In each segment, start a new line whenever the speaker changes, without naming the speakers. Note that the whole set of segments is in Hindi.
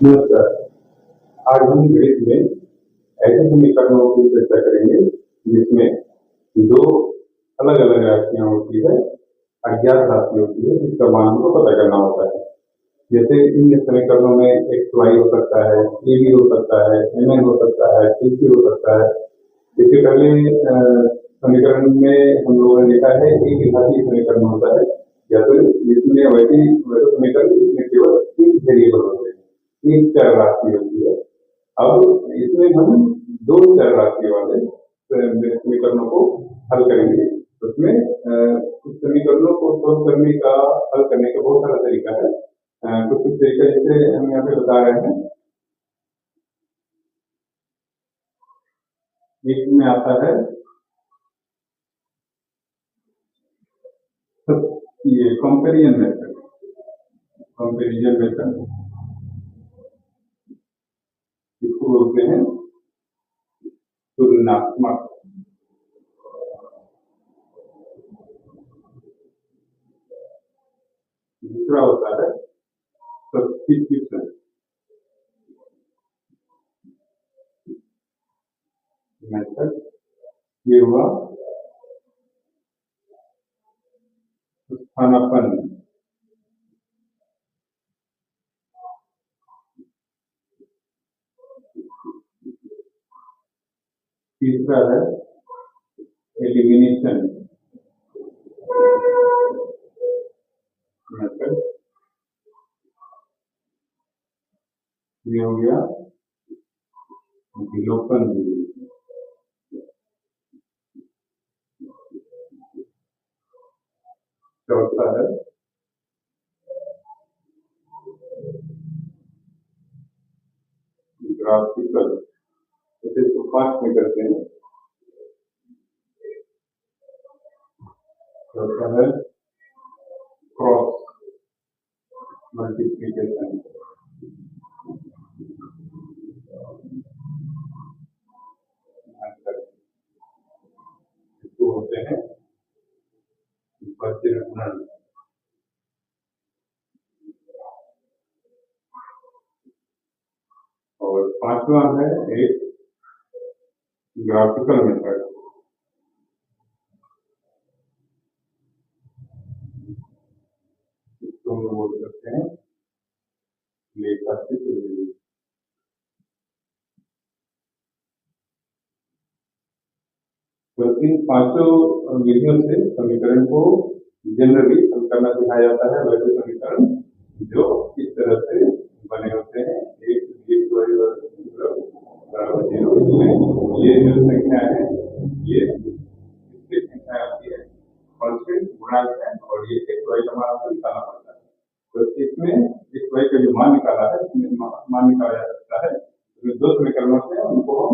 नमस्कार। आज हम गणित में ऐसे समीकरणों की चर्चा करेंगे जिसमें दो अलग अलग राशियां होती है, अज्ञात राशि होती है जिसका मान हमको पता करना होता है। जैसे इन समीकरणों में एक्स वाई हो सकता है, ए बी हो सकता है, एम एन हो सकता है, सी सी हो सकता है। इसके पहले समीकरण में हम लोगों ने लिखा है एक घातीय समीकरण होता है, या फिर जिसमें वैसे समीकरण जिसमें केवल तीन वेरिएबल होते हैं, एक चर राशि होती है। अब इसमें हम दो चर राशि वाले समीकरणों को हल करेंगे। उसमें समीकरणों को सोल्व करने का, हल करने का बहुत सारा तरीका है। कुछ तरीका जैसे हम यहाँ पे बता रहे हैं। एक में आता है ये कंपैरिजन मेथड, इसको बोलते हैं तुलनात्मक। दूसरा होता है सब्स्टिट्यूशन मेथड, ये हुआ स्थानापन्न। तीसरा है एलिमिनेशन मेथड, ये हो गया विलोपन विधि। चौथा है ग्राफिकल, इसे तो पांच में करते हैं। चौथा है क्रॉस मल्टीप्लिकेशन। इसको होते हैं वज्रघूर्णन। और पांचवा है एक ग्राफिकल मेथड, इसको हम बोल सकते हैं लेखाचित्र विधि। तो इन पांचों विधियों से समीकरण को जनरली हल करना सिखाया जाता है। वैसे समीकरण जो इस तरह से बने होते हैं, एक बराबर 0, ये जो संख्या है ये इसकी संख्या आती है, कांस्टेंट गुणांक है, और ये एक्स वाई का मान आपको निकालना पड़ता है। तो इसमें एक्स वाई का जो मान निकाला है, मान निकाला जा सकता है। तो दो समीकरणों से उनको हम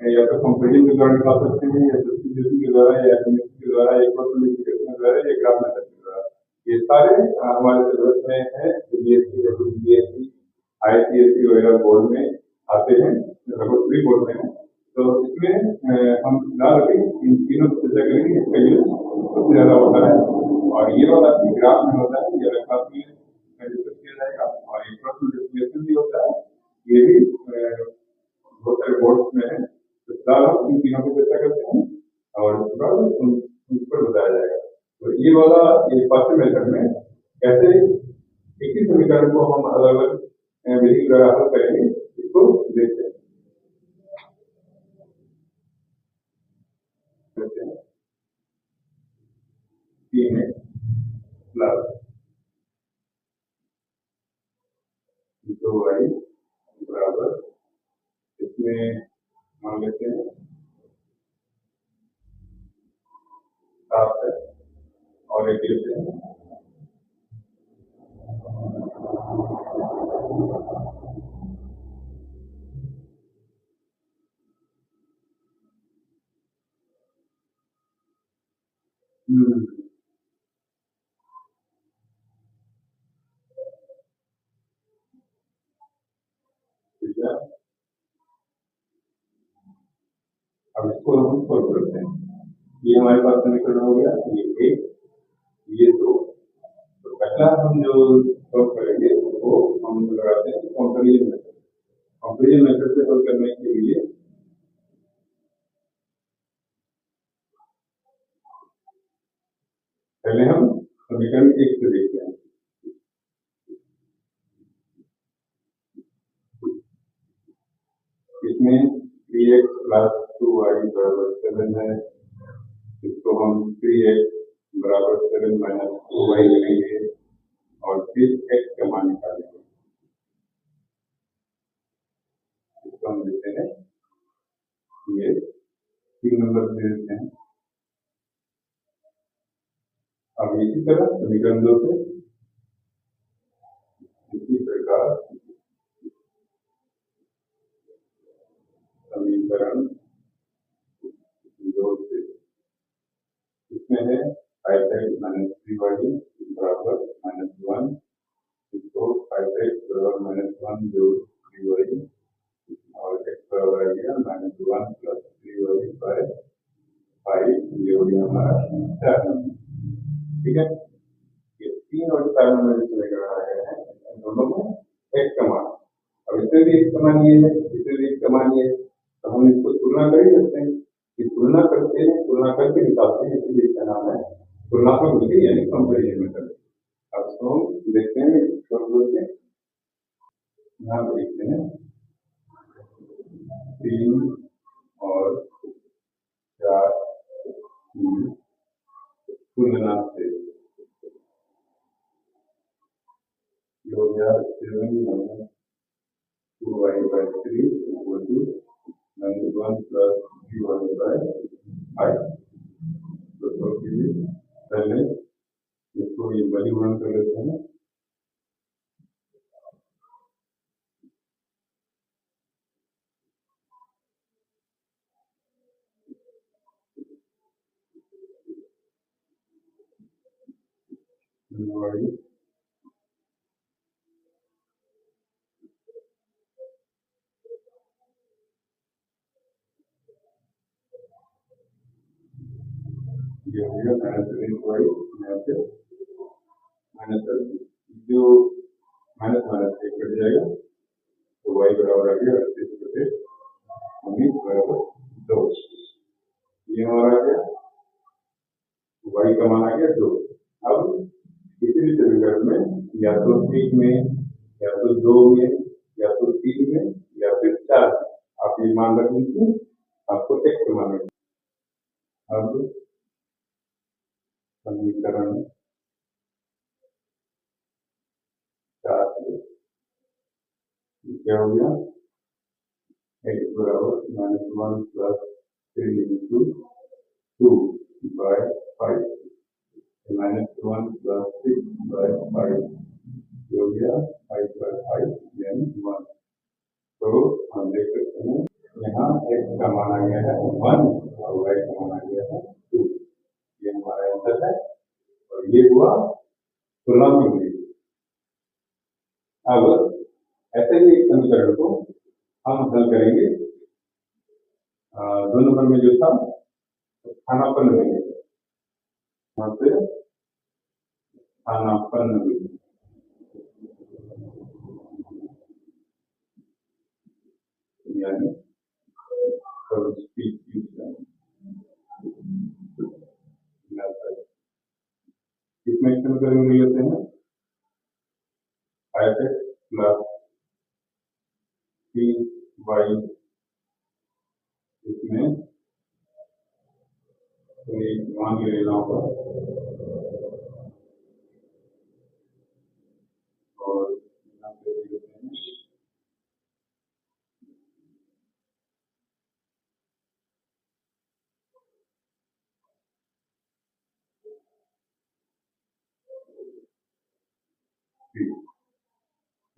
या तो कंपेरिजन के द्वारा निकाल सकते हैं, या सब्स्टिट्यूशन के द्वारा, या एलिमिनेशन के द्वारा, या क्रॉस मल्टीप्लिकेशन के द्वारा, या ग्राफ मेथड के द्वारा। ये सारे हमारे सिलेबस में है। बीएससी, आईसीएसई वगैरह बोर्ड में आते हैं, लगभग सभी बोर्ड में है। तो इसमें हम फिलहाल अभी इन तीनों की चर्चा करेंगे। इसका यूज सबसे ज्यादा होता है, और ये वाला ग्राफ में होता है, ये अलग क्लास में डिस्कस किया जाएगा। और ये क्रॉस मल्टीप्लिकेशन भी होता है, ये भी बहुत सारे बोर्ड्स में है। तो फिलहाल हम इन तीनों की चर्चा करते हैं, और उसके बाद उन पर बताया जाएगा। तो ये वाला ये फर्स्ट मेथड में कैसे एक ही समीकरण को हम अलग अलग विधि द्वारा हल करेंगे, इसको देखते हैं। तीन है प्लस 2y बराबर, इसमें मान लेते हैं 7 है, और एक लेते हैं अब इसको हम सोल्व करते हैं। ये हमारे पास समीकरण हो गया, ये एक, ये दो। तो पहला हम जो सोल्व करेंगे वो हम लगाते हैं कंपैरिजन मेथड। कंपेरिजन मेथड से सोल्व करने के लिए पहले हम समीकरण 1 से देखते हैं। इसमें 3x + 2y = 7 है। इसको हम 3x = 7 - 2y करेंगे और फिर x का मान निकालेंगे। इसको हम देते हैं, ये 3 नंबर दे देते हैं। अब इसी तरह समीकरण 2 से इसी प्रकार समीकरण 2 से इसमें है 5x - 3y = -1, इसको 5x = -1 जो 3y और x बराबर आ गया -1 + 3y/5, ये हो गया हमारा 4 नंबर। ठीक है, ये 3 और 4 नंबर समीकरण आ गए हैं, इन दोनों में x का मान। अब इसमें भी x का मान ये है, इसमें भी x का मान ये है, तो हम इसको तुलना कर ही सकते हैं। कि तुलना करते हैं, तुलना करके निकालते हैं, इसलिए इसका नाम है तुलनात्मक विधि यानी कंपैरिजन मेथड। अब इसको हम देखते हैं सॉल्व करके। यहाँ पे लिखते हैं 3 और 4 की तुलना से हो गया 7 - 2y/3 = -1 + 3y/5। तो पहले इसको ये बलि कर लेते हैं। ये हो गया -7y, यहाँ पे -30, जो माइनस माइनस एक कट जाएगा तो y बराबर आ गया 38/19 = 2। ये हमारा आ गया, y का मान आ गया 2। अब किसी भी समीकरण में या तो 1 में, या तो 2 में, या तो 3 में, या फिर 4 में आप ये मान रख लीजिए, आपको x का मान मिलेगा। अब समीकरण 4 से क्या हो गया, x बराबर -1 + 3 × 2/5 -1 + 6/5 हो गया 5/5 यानी 1। तो हम देख सकते हैं यहाँ x का मान आ गया है 1 और y का मान आ गया है 2। ये हमारा आंसर है और ये हुआ तुलनात्मक विधि। अब ऐसे ही एक समीकरण को हम हल करेंगे। 2 नंबर में जो था स्थानापन्न विधि, यहाँ पे स्थानापन्न विधि, यानी सब्स्टिट्यूशन मेथड। इसमें समीकरण मिल लेते हैं 5x + 3y, इसमें मान ले लेना होगा और यहाँ पे ले लेते हैं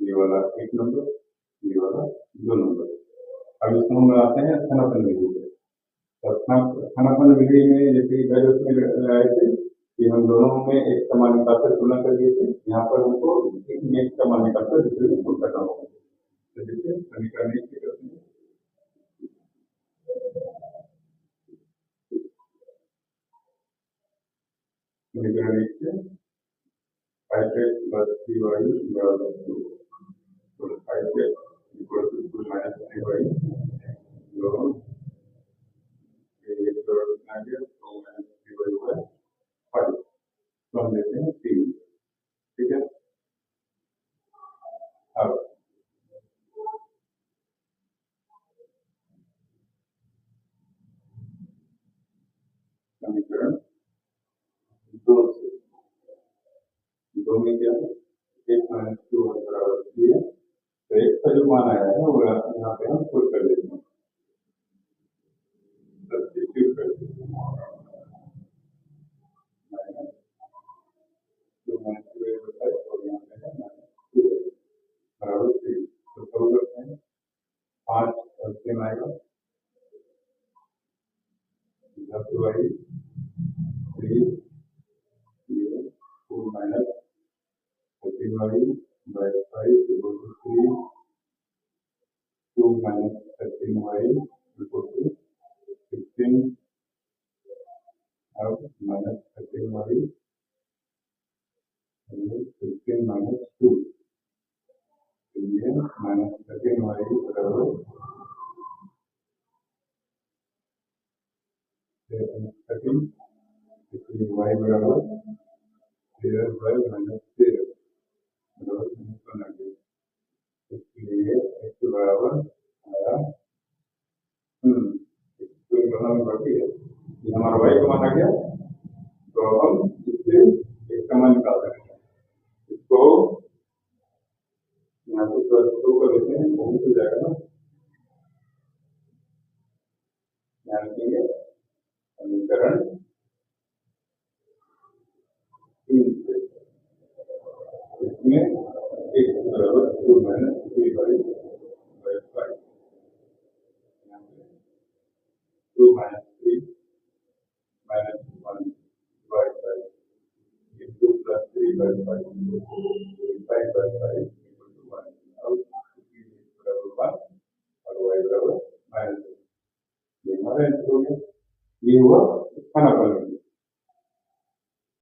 ये वाला 1 नंबर, ये वाला 2 नंबर। अब इसको हम बनाते हैं स्थानापन्न विधि से। तो स्थानापन्न विधि में जैसे कि पहले उसमें लगाए थे कि हम दोनों में एक समान निकालकर तुलना कर दिए थे, यहाँ पर हमको एक समान निकालकर दूसरे को तुलना करना होगा। तो जैसे समीकरण 1 से करते हैं, समीकरण 1 से 5x + 3y = 2, तो 5x = 2 - वही जो ये जो आ गया तो माइनस थ्री बाई हुआ फाइव, तो हम लेते हैं तीन। ठीक है, अब समीकरण दो से, दो में क्या है, एक माइनस टू बराबर थ्री है, तो एक का जो मान आया है वो यहाँ पे हम पुट कर देते हैं, सब्स्टिट्यूट कर देते हैं, माइनस टू माइनस टू होता है और यहाँ पे है माइनस टू बराबर थ्री। तो सॉल्व करते हैं, पाँच और तीन आएगा, दस बाई थ्री, ये two minus thirteen by five equal to three, two minus 13y equal to 16, अब माइनस 13y 16 माइनस टू, ये माइनस 13y बराबर 13, इसलिए y बराबर 13 बाई माइनस 13 बराबर -190, इसलिए x बराबर आया बाकी है, ये हमारा y का मान आ गया। तो अब हम इससे एक का मान निकाल सकते हैं, इसको यहाँ पे शुरू कर देते हैं, बहुत हो जाएगा ना, यहाँ लिखेंगे समीकरण तीन से, इसमें एक बराबर two minus three by five, two minus three minus one by five into plus three by five five by five equal to one, अब बराबर वन और वाई बराबर माइनस, ये हमारा आंसर हो गया। ये हुआ इसका नंबर।